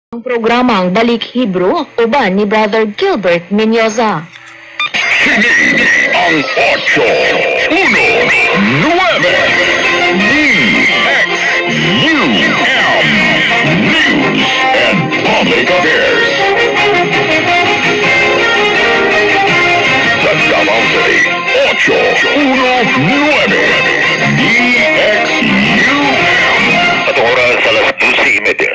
Ang programang Balik Hebrew, uban ni Brother Gilbert Menyoza. Sinig ang 8, 1, 9, DXUM, News and Public Affairs. Sa Davao City, 8, 1, 9, DXUM. At oras alas 12:30.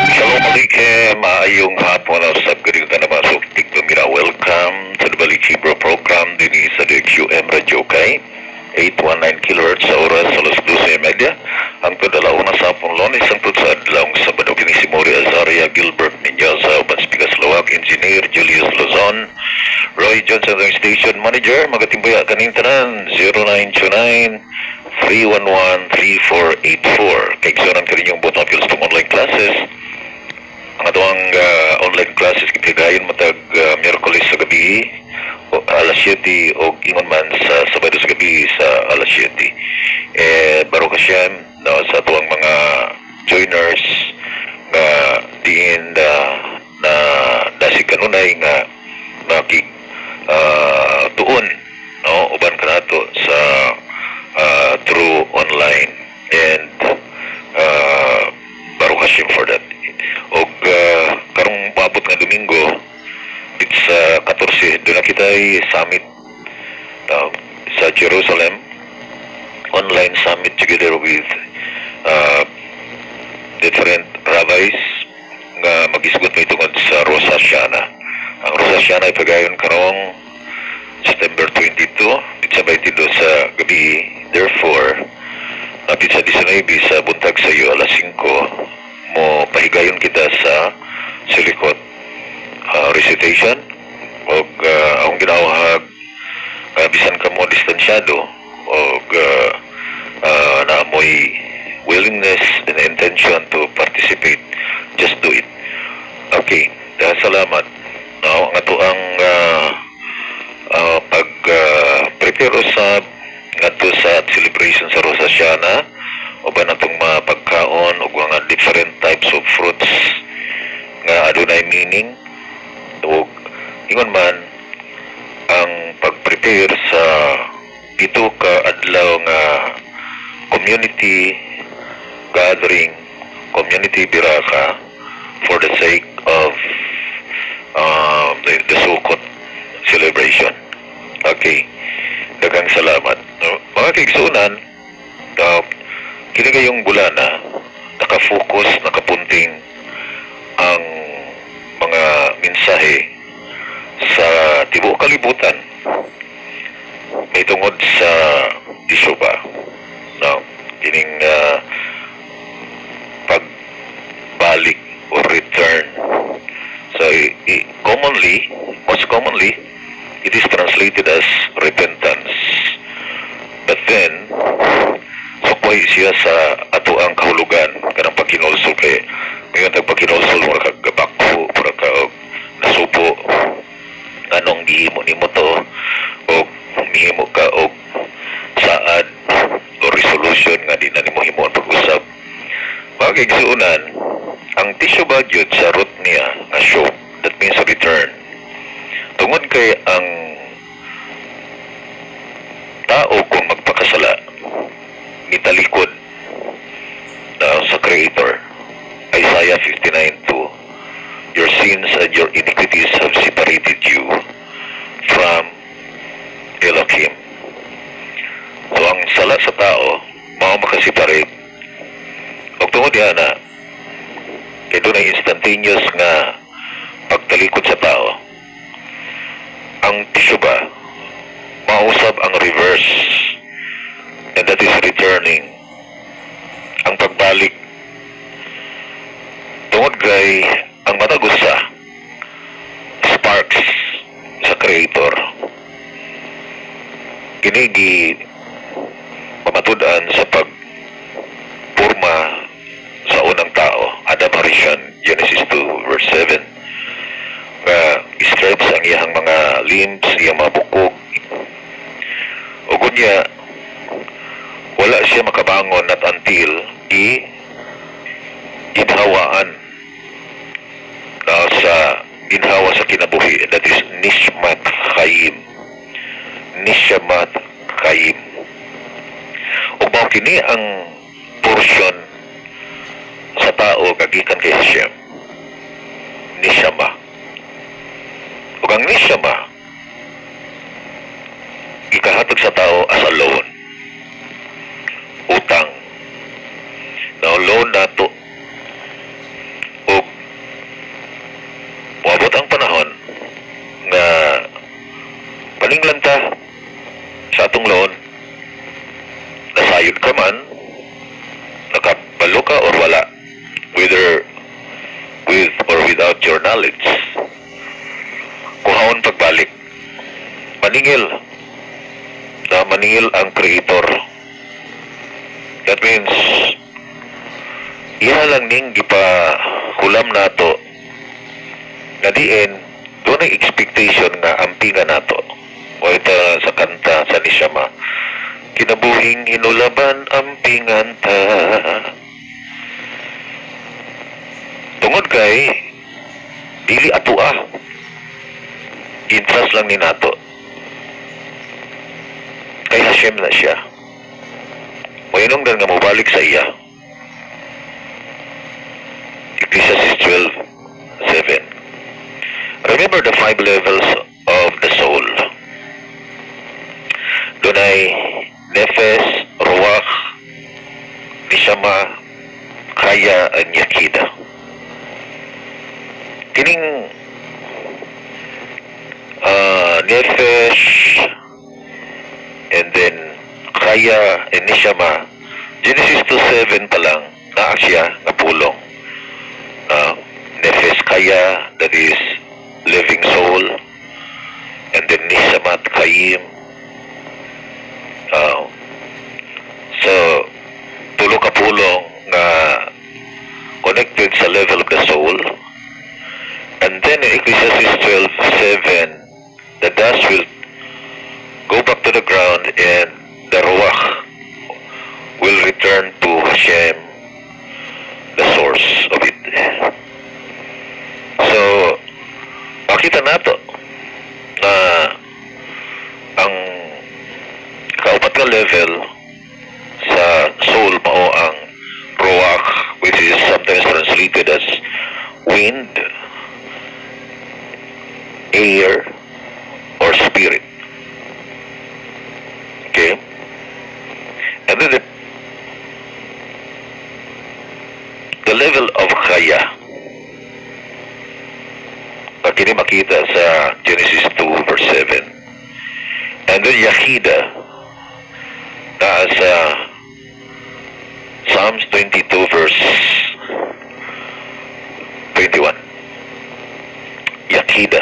Shalom Alaikum, maayong hapon o sa galing ka naman sa Tigdumira. Welcome to the Balik Hebrew program din sa DXUM Radio kay 819 kHz sa oras alas 12:30. Ang kadalauna sa hapon Lunes ang sa adlawng Sabado kini si Mori Azaria Gilbert Menyoza uban Spigas Lawak Engineer Julius Luzon Roy Johnson ang station manager magatimbaya kaning tanan 0929 311-3484 kay igsonan ka ninyong butang appeals to online classes. Ang atong online classes kitigayon matag Miyerkules sa gabi o alas 7 o ingon man sa Sabado sa gabi sa alas 7. Baro ka siya no, sa atong mga joiners nga diin na dasig kanunay nga makik tuon no uban kanato sa through online and baro ka siya for that. Og karong paabot nga Domingo it's 14 doon na kita summit sa Jerusalem online summit together with different rabbis nga mag-isgot may tungod sa Rosh Hashanah. Ang Rosh Hashanah ay pagayon karong September 22 sa 22 sa gabi. Therefore napit sa 19 sa buntag sa iyo alas 5 mo pahigayon kita sa silikot recitation o ang ginawahag bisan ka mo distansyado o naamoy willingness and intention to participate, just do it. Okay, salamat. Now, ang ato ang pag-prepare usab ngadto sa celebration sa Rosh Hashanah o ba natong mga pagkaon o mga different types of fruits nga adunay meaning o ingon man ang pag-prepare sa ito ka adlaw nga community gathering, community biraka for the sake of the Sukkot celebration. Okay, daghang salamat. Mga kaigsunan, kini kayong bulana nakafocus, nakapunting ang mga mensahe sa tibuok kalibutan may tungod sa isyu ba kining pagbalik or return. So most commonly it is translated as repentance, but then sukway siya sa ato ang kahulugan kanang pagkinulsol kay ngayon pagkinulsol mura ka gabakho mura ka nasupo anong gihimo nimo to o mihimo ka og saad o resolution nga di na nimo himo ang pag-usap. Mga kaigsuunan, ang tissue budget sa root niya nga show, that means return. Tungod kay ang tao kung magpakasala nitalikod sa Creator. Isaiah 59:2, your sins and your iniquities have separated you from Elohim. So ang sala sa tao mao makasiparate og tungod diha na kay dunay instantaneous nga pagtalikod sa tao. Ang tissue ba mausab ang reverse, and that is returning, ang pagbalik. Tungod kay ang matag usa sparks sa Creator kinigi pamatud-an sa pagpurma sa unang tao, Adam Harishan, Genesis 2 verse 7 nga stripes ang iyang mga limbs, iyang mga bukog. O gunya, wala siya makabangon not until inhawaan sa ginhawa sa kinabuhi, that is Nishmat Chaim. Nishmat Chaim. O mao kini ang portion sa tao kagikan kay Hashem. Nishama. O ang Nishama ikahatag sa tao as a loan. Utang. Now loan nato o wabot ang panahon na paninglan ta sa atong loan, nasayod ka man, nakabalo ka or wala, whether with or without your knowledge, kuhaon pagbalik, maningil na maningil ang creator. That means iya lang ning gipahulam nato na diin doon ang expectation nga ampingan nato. O ito sa kanta sa Nishama, kinabuhing hinulaban ampingan ta. Tungod kay dili atua, interest lang ni nato kay Hashem na siya. Mayroong nga mabalik sa iya. Ecclesiastes 12:7. Remember the 5 levels of the soul. Dunay Nefes, Ruach, Nishama, Kaya, and Yakida. Kining Nefesh and then Kaya and Nishama, Genesis 2:7 pa lang naa siya nga pulong. Nefesh Kaya, that is living soul, and then Nishamat Kayim. So tulo ka pulong na connected sa level of the soul. And then in Ecclesiastes 12:7, the dust will go back to the ground and the Ruach will return to Hashem, the source of it. So, makita nato na ang kaupat nga level sa soul mao ang Ruach, which is sometimes translated as wind, air, or spirit. Okay? And then the level of Kaya, pag kini makita sa Genesis 2:7. And then Yakida, sa Psalms 22:21. Yakida.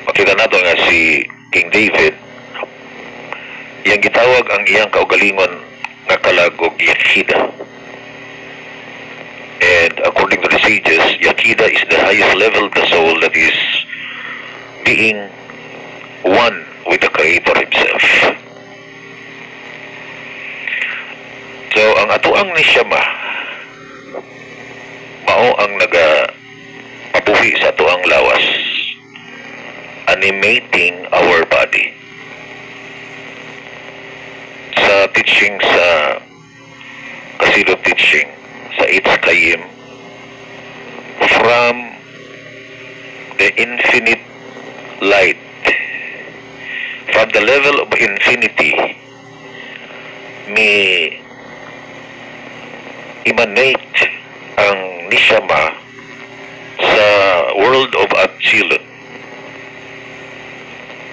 Makita nato nga si King David, iyang gitawag ang iyang kaugalingon nga kalagog Yakida. And according to the sages, Yakida is the highest level of the soul, that is being one with the Creator Himself. So, ang atuang Nishama mao ang pabuhi sa atuang lawas, animating our body. Sa teaching sa Kasilot teaching sa Eitz Chaim, from the infinite light, from the level of infinity, may emanate ang Nishama sa world of Atsilut.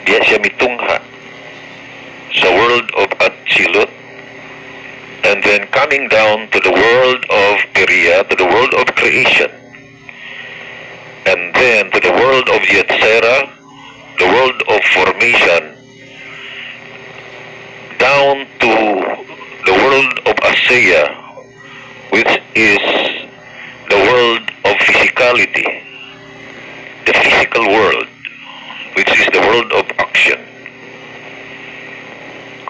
Diya siya mitungha sa world of Atsilut, and then coming down to the world of Peria, to the world of creation, and then to the world of Yetzera, the world of formation, down to the world of Aseya, which is the world of physicality, the physical world, which is the world of action.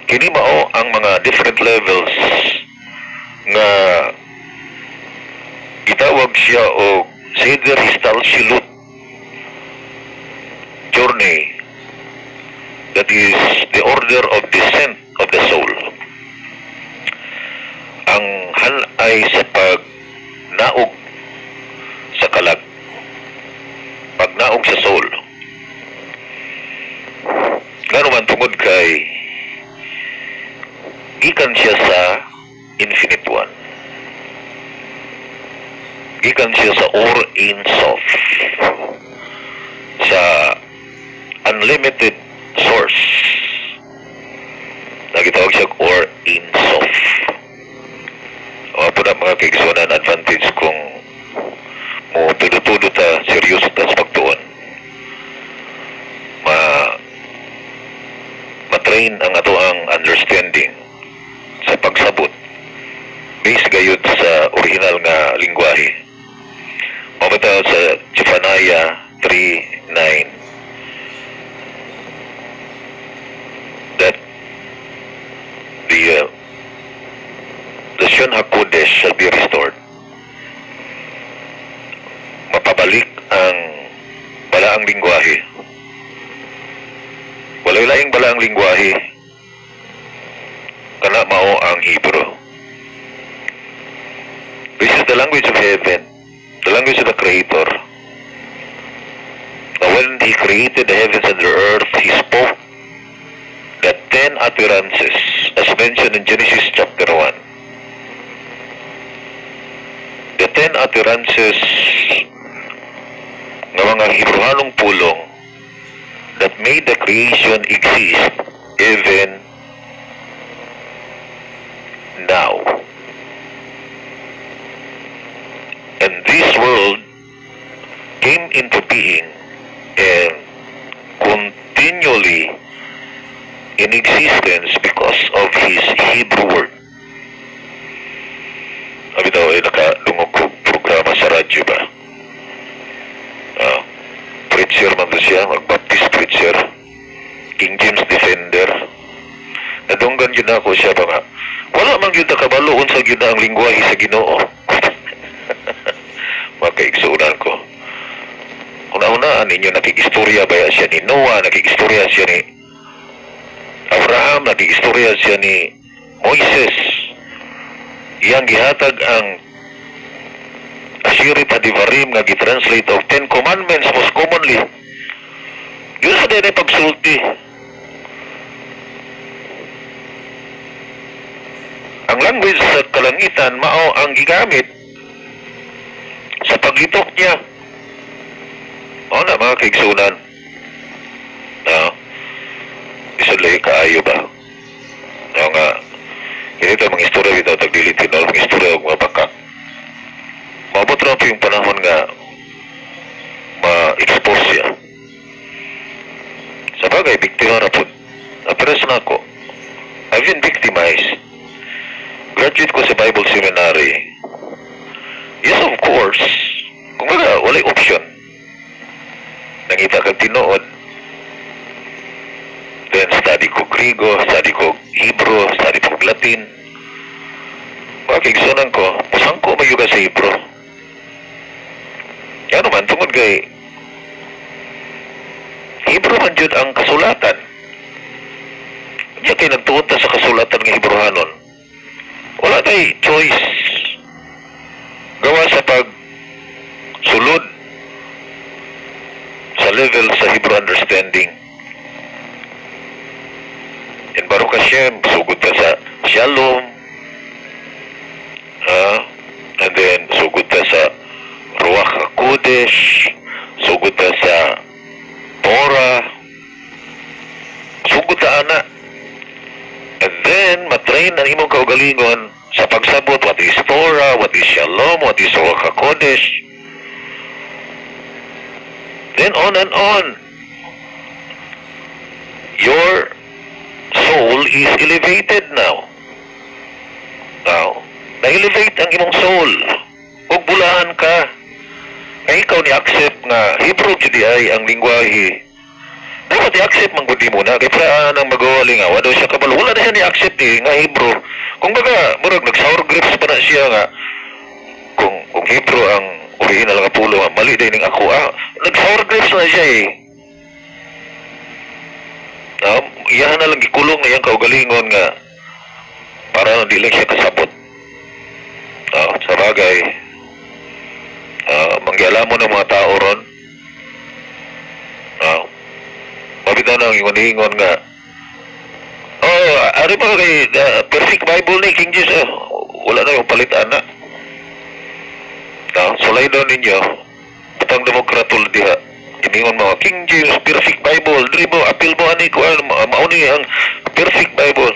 Kini mao ang mga different levels nga gitawag siya o Seder Histalshilut journey, that is the order of descent of the soul. Ang halay sa pagnaog sa kalag, pagnaog sa soul. Ngano man tungod kay gikan siya sa Infinite One. Gikan siya sa Or Ein Sof, sa unlimited source. Nagitawag siya Or Ein Sof. O po na mga kaigsunan, advantage kung mo tudo-tudo ta, seryoso ta sa pagtuon. Matrain ang ato ang understanding sa pagsabot based gayud sa original nga lingwahe. Mamata sa Zephaniah 3:9 that the Shon HaKodesh shall be restored. Mapabalik ang balaang lingwahe. Walay laing balaang lingwahe kana mao ang Hebrew. This is the language of heaven, the language of the Creator. Now when He created the heavens and the earth, He spoke the 10 utterances as mentioned in Genesis chapter 1. The 10 utterances ng mga Hebrewanong pulong that made the creation exist even now. And this world came into being and continually in existence because of His Hebrew word. Abi daw ay nakadungog ko programa sa radyo ba? Preacher man to siya, mag-Baptist preacher, King James Defender. Nadunggan yun ako siya ba nga, wala man yun nakabalo unsa yun na ang lingwahe sa Ginoo. Makaigsuunan ko. Una-unaan ninyo, nakikistorya ba siya ni Noah, nakikistorya siya ni Abraham, nakikistorya siya ni Moises. Iyang gihatag ang Ashirit Hadivarim nga gitranslate of 10 Commandments most commonly. Yun sa din ay pagsulti. Ang language sa kalangitan mao ang gigamit sa paglitok niya. Mao na mga kaigsunan. Isod lagi kaayo ba? Nga, ganito mga istorya bitaw tagdilitin o mga istorya o mga baka. Maabot lang po yung panahon nga ma-expose siya. Sa bagay, biktima na po. Napares na ako. I've been victimized. Graduate ko sa Bible Seminary. Yes, of course. Kung baga, walay option. Nangita kang tinuod. Then, study ko Griego, study ko Hebrew, study ko Latin. Pagkigsunan ko, pasang ko mayuga sa Hebrew. Ano man, tungod kay Hebrew man jud ang kasulatan. Diya kay nagtuod ta sa kasulatan ng Hebrewanon. Wala tay choice. Gawa sa pagsulod sa level sa Hebrew understanding. In Baruch Hashem, sugod ta sa Shalom. And then, sugod ta sa Ruach HaKodesh, sugod ta sa Torah, sugod ta ana. And then, matrain ang imong kaugalingon sa pagsabot, what is Torah, what is Shalom, what is Ruach HaKodesh. Then on and on. Your soul is elevated now. Na-elevate ang imong soul. Huwag bulahan ka. Kaya ikaw ni-accept nga Hebrew jud ay ang lingwahe, dapat i-accept man gud muna kay para nang magawaling nga wala siya kabalo, wala na siya ni-accept nga Hebrew. Kung baga murag nag-sour grapes pa na siya nga kung Hebrew ang original nga pulo, mali din ning ako. Nag-sour grapes na siya eh. Iyahan na lang gikulong na iyang kaugalingon nga para di lang siya kasabot. Sa bagay, manggialamon ng mga tao ron. Mabitaw na ang ingon nga, ano ba kay perfect Bible ni King Jesus? Wala na yung palitan na. Sulay daw ninyo, butang demokratul diha. Iningon mga King James, perfect Bible. Dili mo, apil mo ani ko, mauni ang perfect Bible.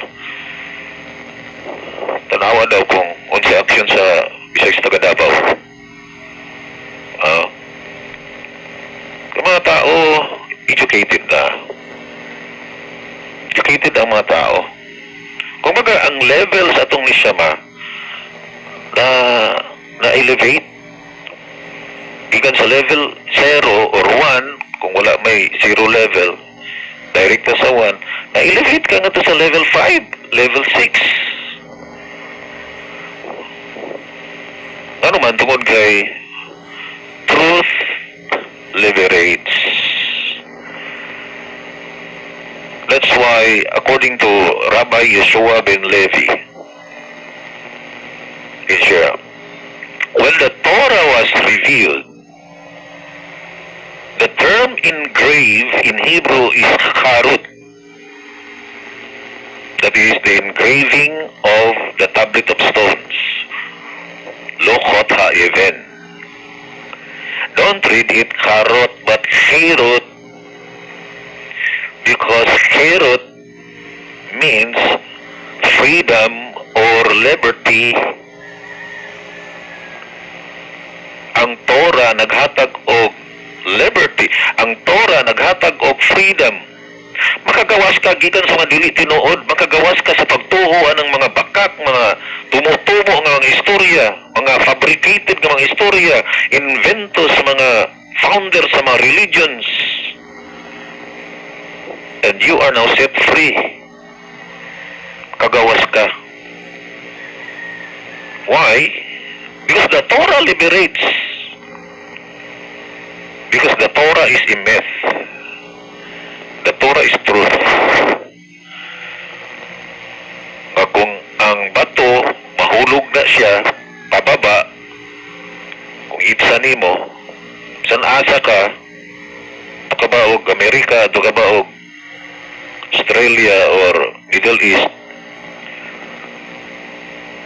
Tanawa daw kung unsa action sa bisag sa taga Davao. Yung mga tao, educated na. Educated ang mga tao. Kung baga, ang level sa atong nisyama na elevate gikan sa level 0 or 1, kung wala may 0 level, direct na sa 1, na-elevate ka nga to sa level 5, level 6. Ano man, tungod kay truth liberates. That's why, according to Rabbi Yeshua ben Levi, when the Torah was revealed, the term engrave in Hebrew is charut. That is the engraving of the tablet of stones. Lochot ha'even. Don't read it charut, but chirut, because chirut means freedom or liberty. Ang Torah naghatag og liberty. Ang Torah naghatag og freedom. Makagawas ka gikan sa mga dili tinuod, makagawas ka sa pagtuho ng mga bakak, mga tumutumo nga mga istorya, mga fabricated nga mga istorya, inventos sa mga founder sa mga religions. And you are now set free. Kagawas ka. Why? Because the Torah liberates. Because the Torah is emet. The Torah is truth. Kung ang bato mahulog na siya pababa, kung itsa nimo, san asa ka, ito ka ba og Amerika, ito ka ba og Australia or Middle East,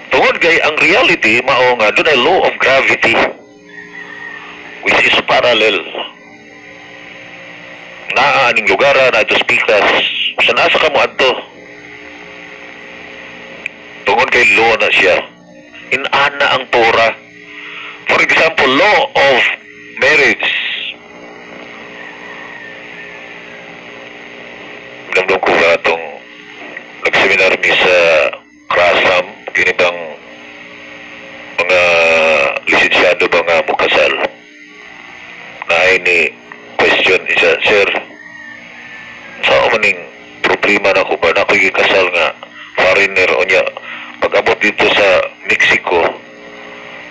tungod kay ang reality mao nga dunay law of gravity which is parallel. Naa aning lugara na ito speakers sa nasa ka mo adto, tungod kay law na siya, inana ang Torah. For example, law of marriage. Gamdong ko ba itong nagseminar mi sa Krasam, kinibang mga lisensyado ba nga mukasal na ay ni question isa, sir, sa maning problema na ko ba na kasal nga foreigner o niya pag-abot dito sa Mexico,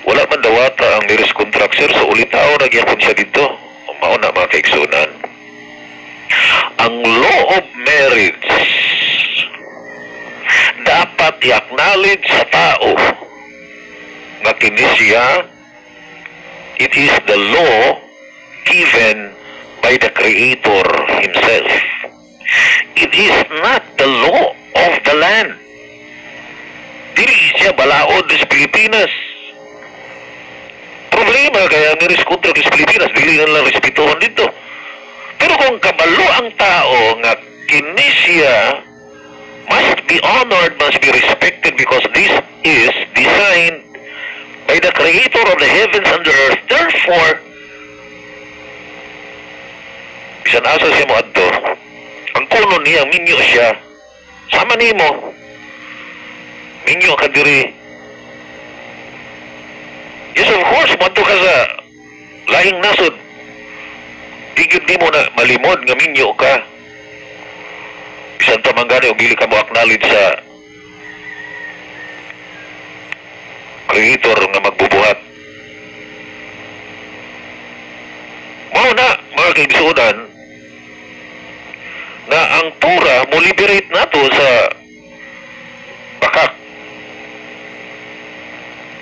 wala man dawata ang marriage contract, sir, so ulitaw nagyapon siya dito, mauna mga kaiksunan. Ang law of marriage dapat i-acknowledge sa tao nga kini siya, it is the law given by the Creator Himself. It is not the law of the land. Dili siya balaod sa Pilipinas. Problema kaya ang marriage contract sa Pilipinas, dili na lang respetuhan dito. Pero kung kabalo ang tao nga kini siya must be honored, must be respected because this is designed by the Creator of the heavens and the earth. Therefore, bisan asa siya mo adto, ang kuno niya, minyo siya. Sama nimo. Minyo ka diri. Yes, of course, mato ka sa lahing nasod. Tigid di mo na malimod nga minyo ka. Bisan pa man gani, dili ka mo acknowledge sa Creator nga magbubuhat. Mao na, mga kaigsunan, na ang Torah mo liberate nato sa bakak.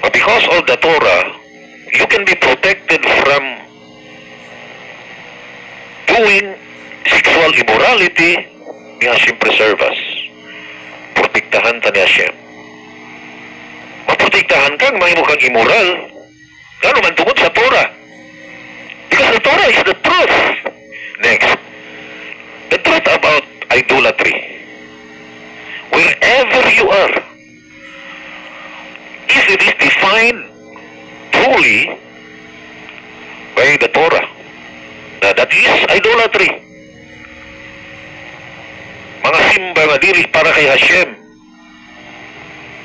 But because of the Torah, you can be protected from doing sexual immorality. Ni Hashem preserve us. Protektahan ta ni Hashem. Maprotektahan kang mahimo kang immoral. Kano man tungod sa Torah. Because the Torah is the truth. Next, the truth about idolatry. Wherever you are, if it is defined truly by the Torah, that is idolatry. Mga simba nga dili para kay Hashem.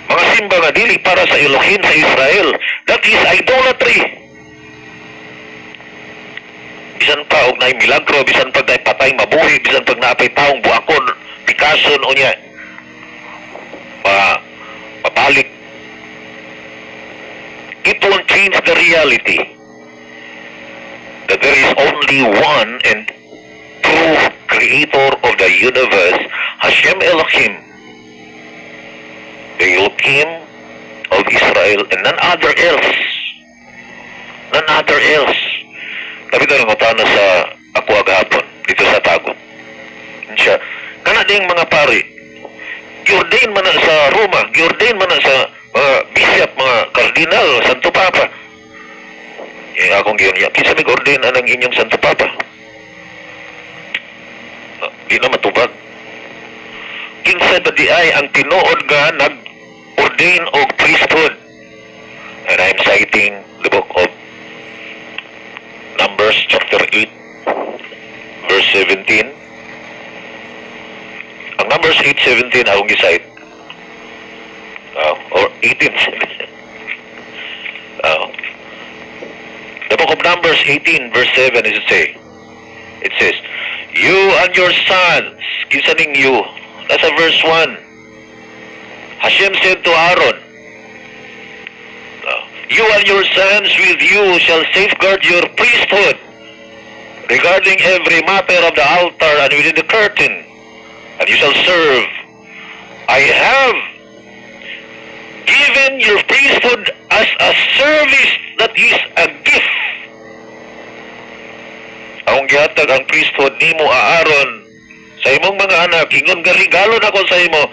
Mga simba nga dili para sa Elohim sa Israel. That is idolatry. Bisan pa og naay milagro, bisan pag naay patay mabuhi, bisan pag naapay taong buakon, pikason o niya mabalik. It won't change the reality that there is only one and true creator of the universe, Hashem Elohim, the Elohim of Israel, and none other else. None other else. Sabi ito ng utana sa ako agapon, dito sa Tagot. Siya, kana ding mga pari, giordain man na sa Roma, giordain man na sa mga bishop, mga kardinal, Santo Papa. Yung akong giyon, kinsa may ordain anang inyong Santo Papa? Di na matubag. Kinsa ba di ay ang tinuod nga nag-ordain og priesthood? And I'm citing the book of Numbers chapter 8 verse 17. Ang Numbers 8:17 akong gisite. Or 18. The book of Numbers 18 verse 7 is it say? It says, you and your sons, kinsa ning you? Nasa verse 1. Hashem said to Aaron, you and your sons with you shall safeguard your priesthood regarding every matter of the altar and within the curtain, and you shall serve. I have given your priesthood as a service that is a gift. Ang gihatag ang priesthood nimo Aaron sa imong mga anak, ingon nga regalo na ko sa imo,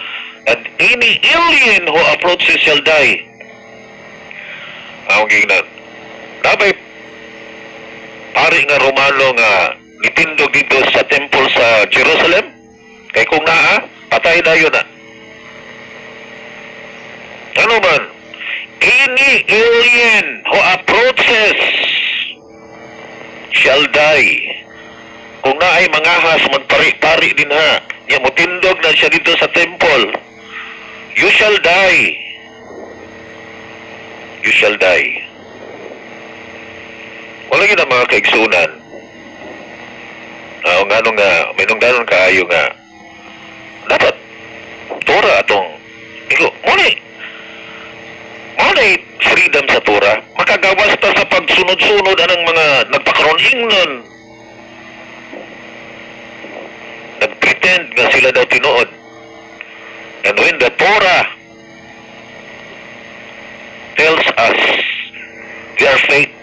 and any alien who approaches shall die. Ang gingnan, nabay pari nga Romano nga nitindog dito sa temple sa Jerusalem, kay kung naa, patay na yun na. Ano man, any alien who approaches shall die. Kung na ay mangahas, magpari-pari din ha, niya mutindog na siya dito sa temple, you shall die. You shall die. Wala yun ang mga kaigsunan. Nga nung nga, may nung ganon kaayo nga, dapat, Torah atong, muna freedom sa Torah, makagawas ta sa pagsunod-sunod anang mga nagpakaroning nun. Nagpretend nga sila daw tinuod. And when the Torah tells us they are fake,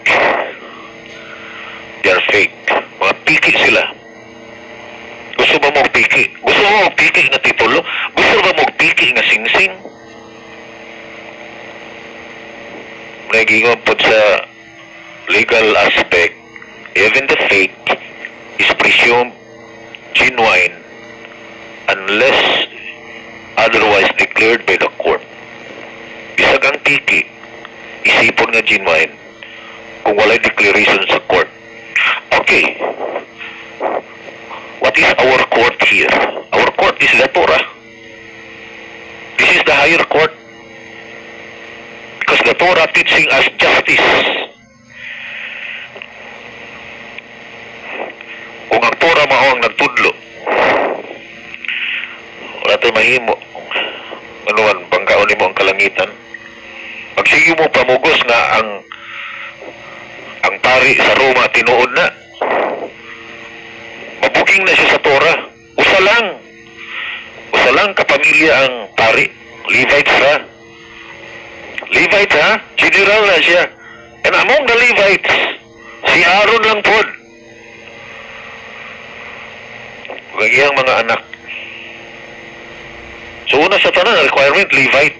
they are fake. Mga piki sila. Gusto ba mo piki? Gusto mo piki nga titulo? Gusto ba mo piki nga singsing? Nagingon po sa legal aspect, even the fake is presumed genuine unless otherwise declared by the court. Bisag ang tiki, isipon nga genuine kung walay declaration sa court. Okay, what is our court here? Our court is the Torah. This is the higher court. Because the Torah teaching us justice. mao ang nagtudlo. Wala tayo mahimo. Ano man, bangkaon mo ang kalangitan. Magsige mo pamugos nga ang pari sa Roma tinuod na. Mabuking na siya sa Torah. Usa lang kapamilya ang pari. Levites ha. Levites ha. General na siya. And among the Levites, si Aaron lang po. Iyang mga anak. So una sa tanan, requirement, Levite.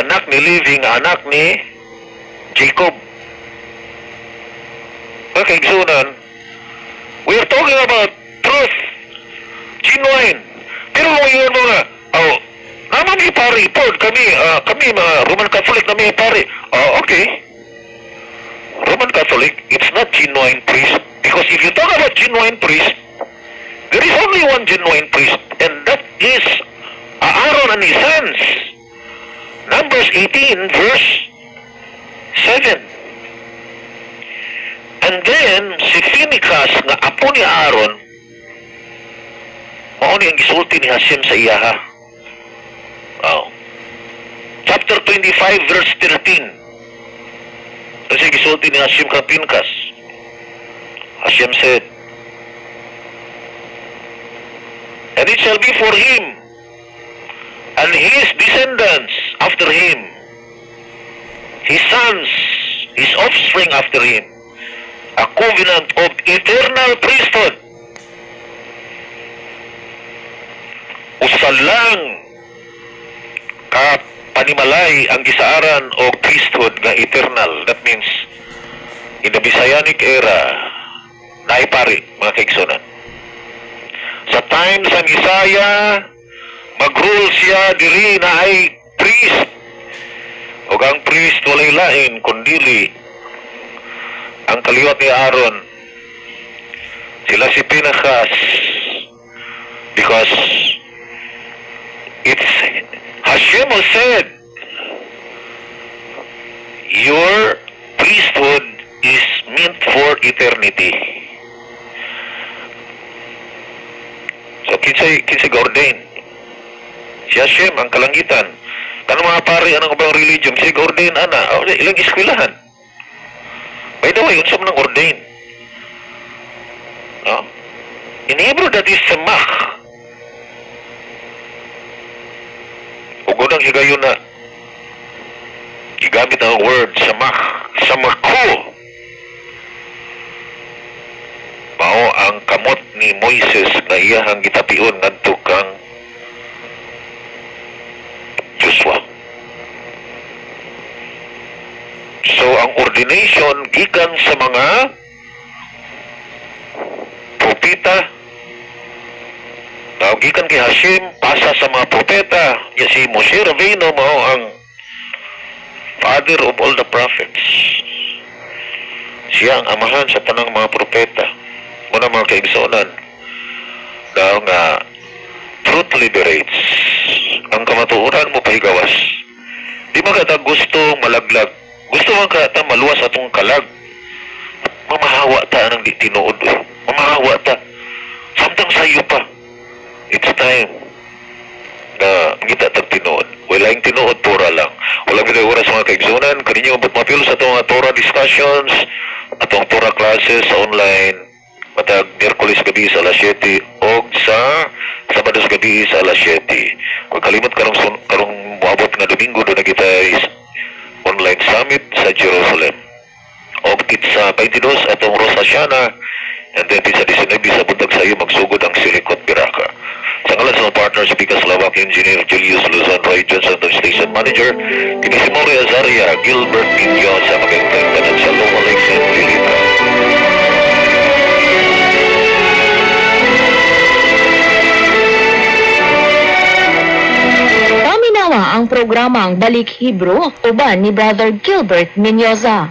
Anak ni Levi, anak ni Jacob. Okay, sunan. We are talking about truth. Genuine. Pero kung yun mga, naman ipari po, kami mga Roman Catholic na may ipari. Okay. Roman Catholic, it's not genuine priest. Because if you talk about genuine priest, there is only one genuine priest, and that is Aaron and his sons. Numbers 18, verse 7. And then, si Phinehas, nga apo ni Aaron, mauni ang gisulti ni Hashem sa iyaha. Chapter 25, verse 13. Kasi gisulti ni Hashem kang Phinehas. Hashem said, and it shall be for him and his descendants after him, his sons, his offspring after him, a covenant of eternal priesthood. Usa lang ka panimalay ang gisaaran o priesthood nga eternal. That means, in the Messianic era, naipari, mga kaigsunan. Sa time sa Messiah, mag-rule siya diri na ay priest. O ang priest walay lain, kundili ang kaliwat ni Aaron. Sila si Phinehas. Because it's Hashem who said, your priesthood is meant for eternity. So, kinsay ga-ordain? Si Hashem, ang kalangitan. Kanang mga pari, anong bang religion? Si ga-ordain, ana. Ilang iskwilahan. By the way, unsa man ang ordain? No? In Hebrew, that is samach. Ugunang higayon na gigamit ang word samach. Samako. Mao ang kamot ni Moises na iyahang gitapion ngadto kang Joshua. So ang ordination gikan sa mga propeta, gikan kay Hashem pasa sa mga propeta. Ya si Moshe Rabbeinu mao ang father of all the prophets. Siya ang amahan sa tanang mga propeta. Muna mga kaigsunan, daw nga truth liberates. Ang kamatuoran mo pahigawas. Di ba ka gusto malaglag? Gusto mo ka maluwas atong kalag? Mamahawa ta ng di tinuod. Mamahawa ta. Samtang sayo pa. It's time na kita tag tinuod. Wala yung tinuod, Torah lang. Wala kita oras mga kaigsunan. Kaninyo mapil sa itong Torah discussions, atong Torah classes sa online. Matag Miyerkules gabi sa alas 7 o sa Sabados gabi sa alas 7. Kung kalimot karong muabot nga Domingo doon na kita is online summit sa Jerusalem. O sa 22 atong Rosh Hashanah, and then sa 19 sa buntag sa iyo magsugod ang Silikot Biraka. Sa ngalan sa partner sa Pikas Lawak Engineer Julius Luzon Roy Johnson, the station manager, kini si Mori Azaria, Gilbert Pinyo sa magandang tanan sa Loma Lakes and Lilitan. Paminawa ang programang Balik Hebrew uban ni Brother Gilbert Menyoza.